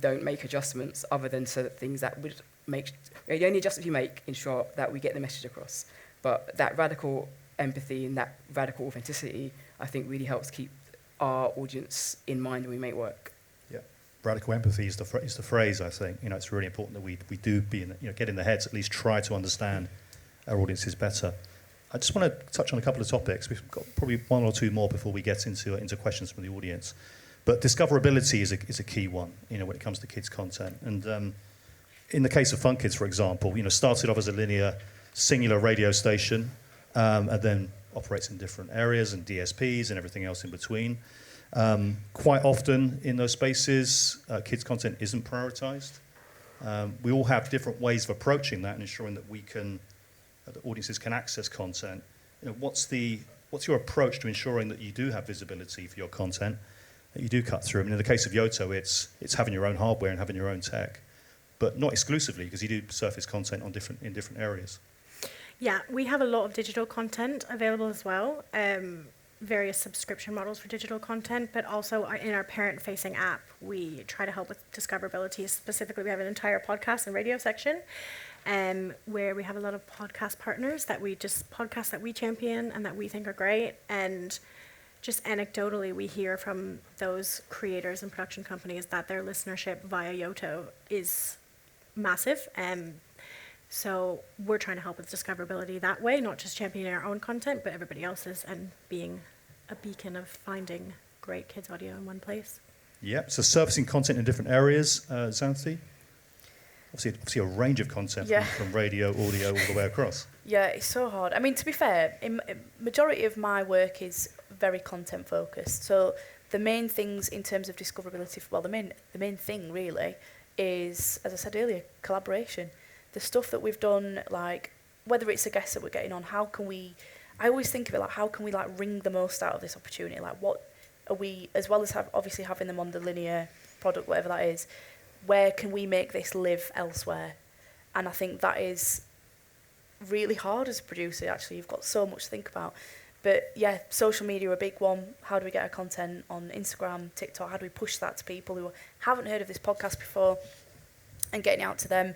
don't make adjustments other than so that things that would make the only adjustments you make ensure that we get the message across. But that radical empathy and that radical authenticity, I think, really helps keep our audience in mind when we make work. Yeah, radical empathy is the phrase. I think it's really important that we do get in their heads, at least try to understand our audiences better. I just want to touch on a couple of topics. We've got probably one or two more before we get into questions from the audience. But discoverability is a key one, when it comes to kids' content. And in the case of Fun Kids, for example, started off as a linear, singular radio station, and then operates in different areas and DSPs and everything else in between. Quite often in those spaces, kids' content isn't prioritized. We all have different ways of approaching that and ensuring that that audiences can access content. What's your approach to ensuring that you do have visibility for your content, that you do cut through? I mean, in the case of Yoto, it's having your own hardware and having your own tech, but not exclusively, because you do surface content in different areas. Yeah, we have a lot of digital content available as well, various subscription models for digital content, but also in our parent-facing app, we try to help with discoverability. Specifically, we have an entire podcast and radio section, where we have a lot of podcast partners podcasts that we champion and that we think are great. And just anecdotally, we hear from those creators and production companies that their listenership via Yoto is massive. So we're trying to help with discoverability that way, not just championing our own content, but everybody else's, and being a beacon of finding great kids audio in one place. Yeah, so surfacing content in different areas, Xanthi? Obviously a range of content from radio, audio, all the way across. Yeah, it's so hard. I mean, to be fair, majority of my work is very content focused. So the main things in terms of discoverability, the main thing really is, as I said earlier, collaboration. The stuff that we've done, like whether it's a guest that we're getting on, I always think of it like, how can we wring the most out of this opportunity? Like, what are we, as well as obviously having them on the linear product, whatever that is, where can we make this live elsewhere? And I think that is really hard as a producer, actually. You've got so much to think about. But yeah, social media are a big one. How do we get our content on Instagram, TikTok? How do we push that to people who haven't heard of this podcast before and getting it out to them?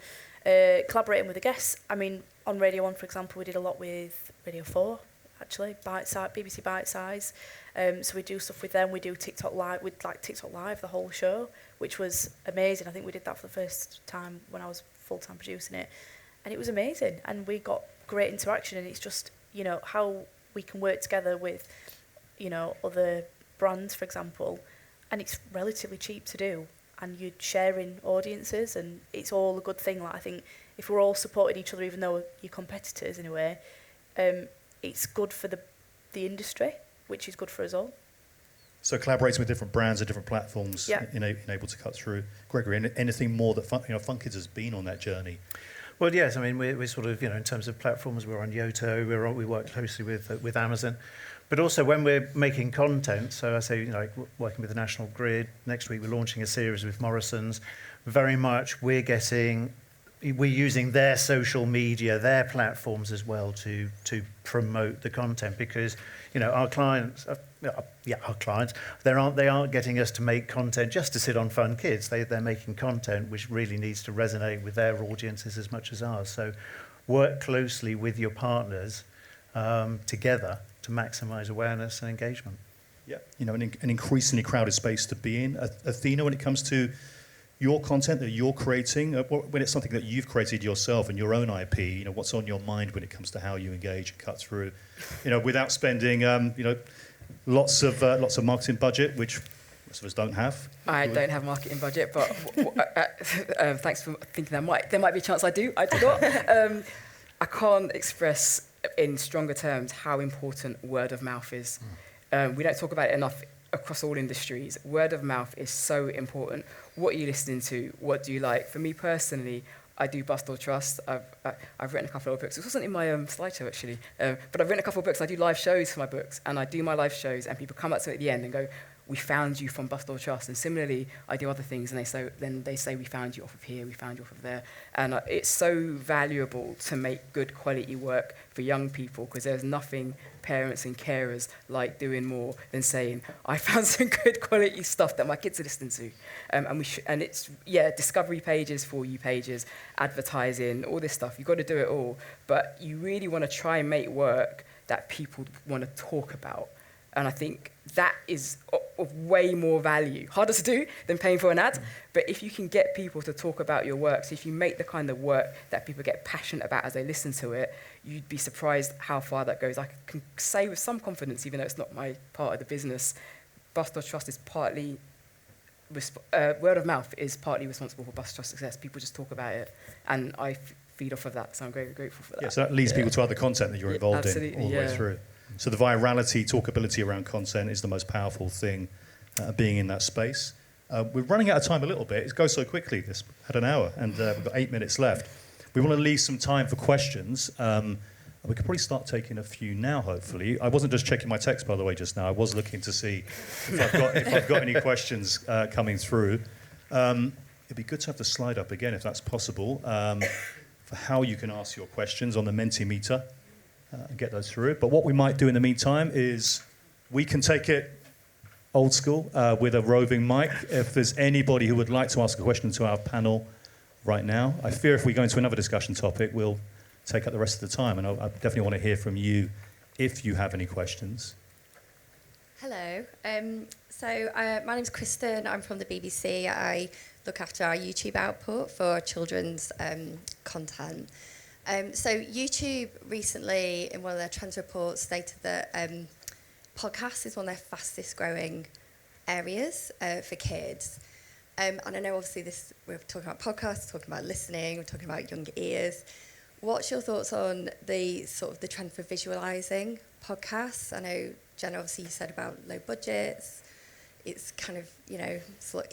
Collaborating with the guests. I mean, on Radio 1, for example, we did a lot with Radio 4, actually, BBC Bite Size. So we do stuff with them. We do TikTok Live, the whole show, which was amazing. I think we did that for the first time when I was full-time producing it. And it was amazing. And we got great interaction. And it's just, how we can work together with, other brands, for example. And it's relatively cheap to do. And you're sharing audiences, and it's all a good thing. Like, I think if we're all supporting each other, even though you're competitors in a way, it's good for the industry, which is good for us all. So collaborating with different brands and different platforms, able to cut through. Gregory, anything more that Fun Kids has been on that journey? Well, yes. I mean, we're sort of, in terms of platforms, we're on Yoto. We work closely with Amazon. But also when we're making content, so I say, working with the National Grid, next week we're launching a series with Morrison's. Very much we're using their social media, their platforms as well to promote the content, because, our clients, they aren't getting us to make content just to sit on Fun Kids. They're making content which really needs to resonate with their audiences as much as ours. So work closely with your partners together to maximise awareness and engagement. Yeah, an increasingly crowded space to be in. Athena, when it comes to your content that you're creating, when it's something that you've created yourself and your own IP, what's on your mind when it comes to how you engage and cut through, without spending, lots of marketing budget, which most of us don't have. I don't have marketing budget, but thanks for thinking there might be a chance I do. I do not. I can't express in stronger terms how important word of mouth is. We don't talk about it enough across all industries, word of mouth is so important. What are you listening to? What do you like? For me personally, I do Bust or Trust. I've written a couple of books. It wasn't in my slideshow, actually, but I've written a couple of books. I do live shows for my books, and I do my live shows, and people come up to me at the end and go, we found you from Bust or Trust. And similarly, I do other things, and they say, we found you off of here, we found you off of there. And it's so valuable to make good quality work for young people, because there's nothing parents and carers like doing more than saying, I found some good quality stuff that my kids are listening to. And it's, discovery pages, For You pages, advertising, all this stuff. You've got to do it all. But you really want to try and make work that people want to talk about. And I think that is of way more value, harder to do than paying for an ad. But if you can get people to talk about your work, so if you make the kind of work that people get passionate about as they listen to it, you'd be surprised how far that goes. I can say with some confidence, even though it's not my part of the business, Bust or Trust is partly, word of mouth is partly responsible for Bust or Trust success. People just talk about it, and I feed off of that, so I'm very grateful for that. Yeah, so that leads people to other content that you're involved in all the way through. So the virality, talkability around content is the most powerful thing, being in that space. We're running out of time a little bit. It goes so quickly. This had an hour, and we've got 8 minutes left. We want to leave some time for questions. We could probably start taking a few now, hopefully. I wasn't just checking my text, by the way, just now. I was looking to see if I've got any questions coming through. It'd be good to have the slide up again, if that's possible, for how you can ask your questions on the Mentimeter. And get those through. But what we might do in the meantime is we can take it old school with a roving mic. If there's anybody who would like to ask a question to our panel right now, I fear if we go into another discussion topic, we'll take up the rest of the time. And I definitely want to hear from you if you have any questions. Hello. My name's Kristen. I'm from the BBC. I look after our YouTube output for children's content. So YouTube recently, in one of their trends reports, stated that podcasts is one of their fastest growing areas for kids. And I know obviously we're talking about podcasts, talking about listening, we're talking about young ears. What's your thoughts on the trend for visualising podcasts? I know, Jenna, obviously you said about low budgets. It's kind of, sort of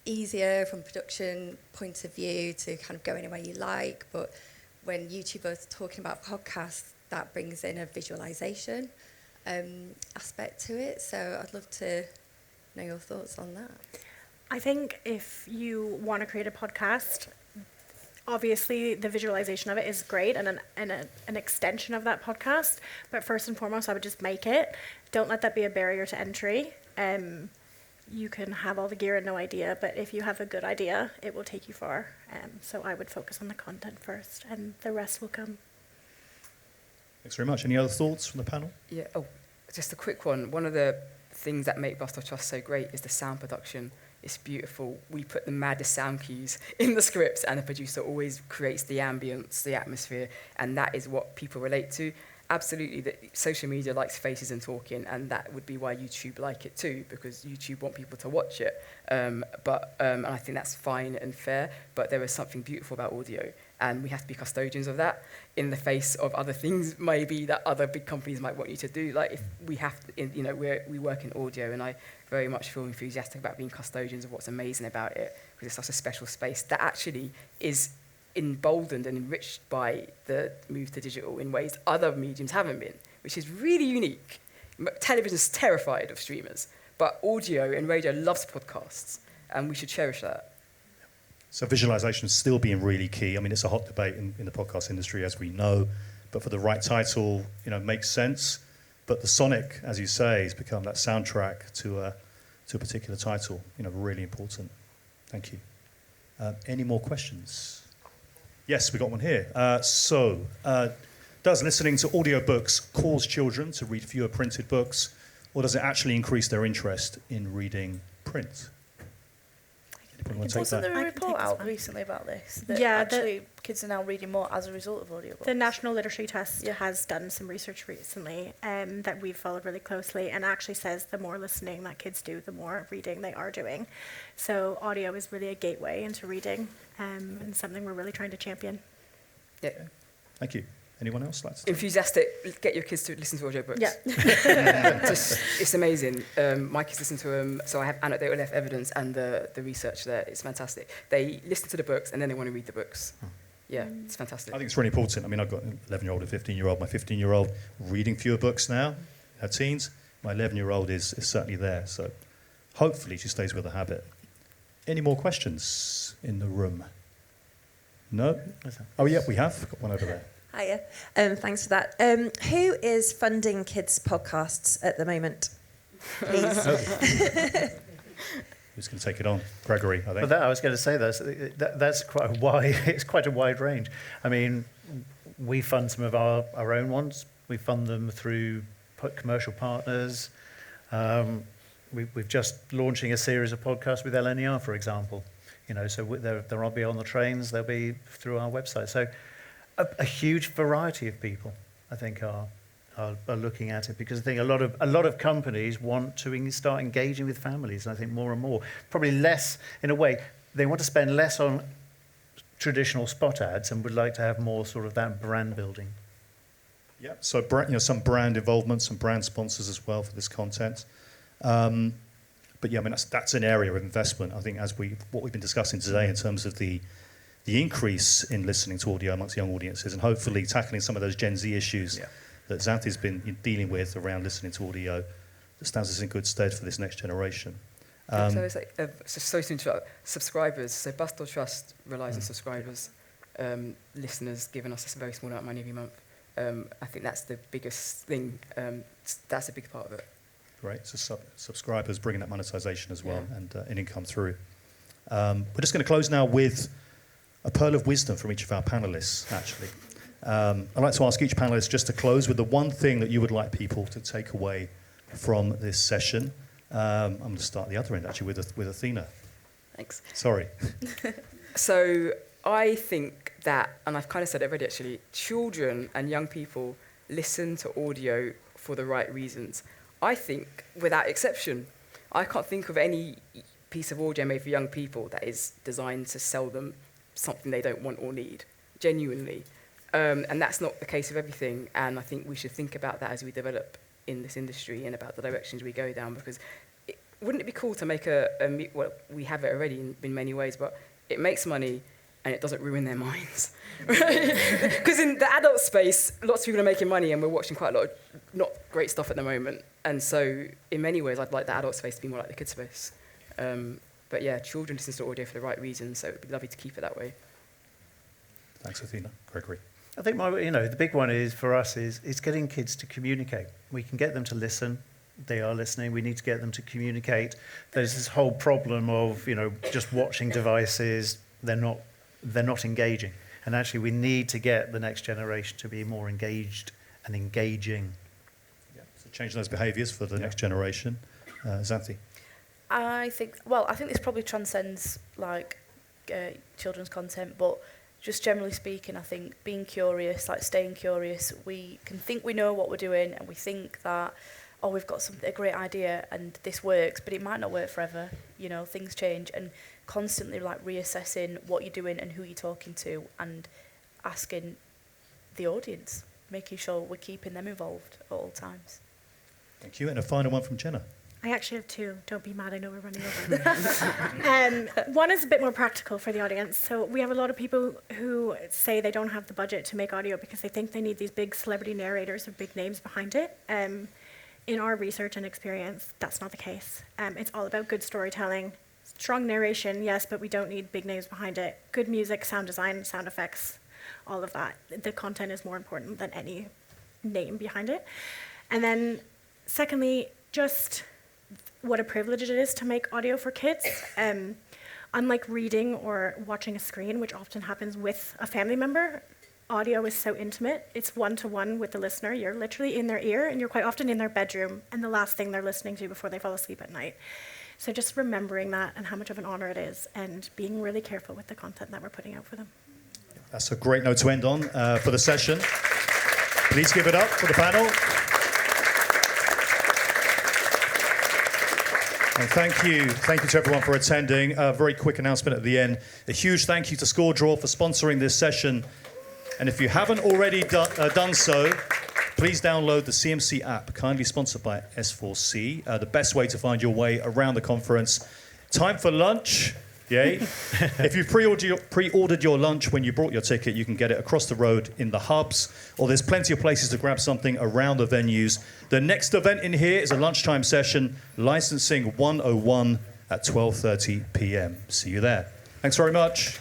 easier from a production point of view to kind of go anywhere you like, but when YouTubers are talking about podcasts, that brings in a visualization aspect to it. So I'd love to know your thoughts on that. I think if you want to create a podcast, obviously the visualization of it is great and an extension of that podcast. But first and foremost, I would just make it. Don't let that be a barrier to entry. You can have all the gear and no idea, but if you have a good idea, it will take you far. So I would focus on the content first, and the rest will come. Thanks very much. Any other thoughts from the panel? Yeah. Oh, just a quick one. One of the things that make Bust or Trust so great is the sound production. It's beautiful. We put the maddest sound cues in the scripts, and the producer always creates the ambience, the atmosphere, and that is what people relate to. Absolutely, that social media likes faces and talking, and that would be why YouTube like it too, because YouTube want people to watch it. And I think that's fine and fair, but there is something beautiful about audio, and we have to be custodians of that in the face of other things maybe that other big companies might want you to do. Like if we have to, we work in audio, and I very much feel enthusiastic about being custodians of what's amazing about it, because it's such a special space that actually is emboldened and enriched by the move to digital in ways other mediums haven't been, which is really unique. Television's terrified of streamers, but audio and radio loves podcasts, and we should cherish that. So visualization is still being really key. I mean, it's a hot debate in the podcast industry, as we know, but for the right title, makes sense. But the sonic, as you say, has become that soundtrack to a particular title, really important. Thank you. Any more questions? Yes, we got one here. Does listening to audiobooks cause children to read fewer printed books, or does it actually increase their interest in reading print? Wasn't there a report out recently about this? That kids are now reading more as a result of audiobooks. The National Literacy Test has done some research recently that we've followed really closely, and actually says the more listening that kids do, the more reading they are doing. So audio is really a gateway into reading, and something we're really trying to champion. Yeah. Thank you. Anyone else like to? Enthusiastic, get your kids to listen to audiobooks. Yeah. It's amazing. My kids listen to them, so I have anecdotal evidence and the research there. It's fantastic. They listen to the books and then they want to read the books. Yeah, it's fantastic. I think it's really important. I mean, I've got an 11-year-old and 15-year-old. My 15-year-old reading fewer books now, her teens. My 11-year-old is certainly there, so hopefully she stays with the habit. Any more questions in the room? No? Oh, yeah, we have. Got one over there. Hiya. Thanks for that. Who is funding kids' podcasts at the moment? Please. Who's going to take it on? Gregory, I think. Well, I was going to say that's quite a wide. It's quite a wide range. I mean, we fund some of our own ones. We fund them through commercial partners. We've just launching a series of podcasts with LNER, for example. You know, so they'll be on the trains. They'll be through our website. So a huge variety of people, I think, are looking at it, because I think a lot of companies want to start engaging with families. And I think more and more, probably less in a way, they want to spend less on traditional spot ads and would like to have more sort of that brand building. Yeah. So some brand involvement, some brand sponsors as well for this content. But yeah, I mean that's an area of investment. I think what we've been discussing today in terms of the increase in listening to audio amongst young audiences, and hopefully tackling some of those Gen Z issues that Xanthi's been dealing with around listening to audio, that stands us in good stead for this next generation. So it's like, so to interrupt, subscribers. So Bust or Trust relies on subscribers, listeners giving us a very small amount of money every month. I think that's the biggest thing. That's a big part of it. Great. So subscribers bringing that monetization as well, and an income through. We're just going to close now with a pearl of wisdom from each of our panelists, actually. I'd like to ask each panelist just to close with the one thing that you would like people to take away from this session. I'm going to start at the other end, actually, with Athena. Thanks. Sorry. So I think that, and I've kind of said it already, actually, children and young people listen to audio for the right reasons. I think, without exception, I can't think of any piece of audio made for young people that is designed to sell them something they don't want or need, genuinely. And that's not the case of everything, and I think we should think about that as we develop in this industry and about the directions we go down, because wouldn't it be cool to make well, we have it already in many ways, but it makes money and it doesn't ruin their minds. Because in the adult space, lots of people are making money and we're watching quite a lot of not great stuff at the moment. And so in many ways, I'd like the adult space to be more like the kids space. But yeah, children listen to audio for the right reasons, so it'd be lovely to keep it that way. Thanks, Athena. Gregory. I think the big one is for us is getting kids to communicate. We can get them to listen. They are listening. We need to get them to communicate. There's this whole problem of just watching devices. They're not engaging. And actually, we need to get the next generation to be more engaged and engaging. Yeah. So change those behaviours for the next generation. Xanthi. I think this probably transcends children's content, but just generally speaking, I think being curious, staying curious, we can think we know what we're doing, and we think that, we've got a great idea and this works, but it might not work forever. Things change, and constantly reassessing what you're doing and who you're talking to, and asking the audience, making sure we're keeping them involved at all times. Thank you. And a final one from Jenna. I actually have two. Don't be mad, I know we're running over. One is a bit more practical for the audience. So we have a lot of people who say they don't have the budget to make audio because they think they need these big celebrity narrators or big names behind it. In our research and experience, that's not the case. It's all about good storytelling, strong narration, yes, but we don't need big names behind it. Good music, sound design, sound effects, all of that. The content is more important than any name behind it. And then secondly, just what a privilege it is to make audio for kids. Unlike reading or watching a screen, which often happens with a family member, audio is so intimate. It's one-to-one with the listener. You're literally in their ear, and you're quite often in their bedroom, and the last thing they're listening to before they fall asleep at night. So just remembering that and how much of an honor it is, and being really careful with the content that we're putting out for them. That's a great note to end on for the session. Please give it up for the panel. And thank you to everyone for attending. A very quick announcement at the end. A huge thank you to Score Draw for sponsoring this session. And if you haven't already done so, please download the CMC app, kindly sponsored by S4C, the best way to find your way around the conference. Time for lunch. Yay. If you pre-ordered your lunch when you brought your ticket, you can get it across the road in the hubs, or there's plenty of places to grab something around the venues. The next event in here is a lunchtime session, Licensing 101 at 12:30 p.m. See you there. Thanks very much.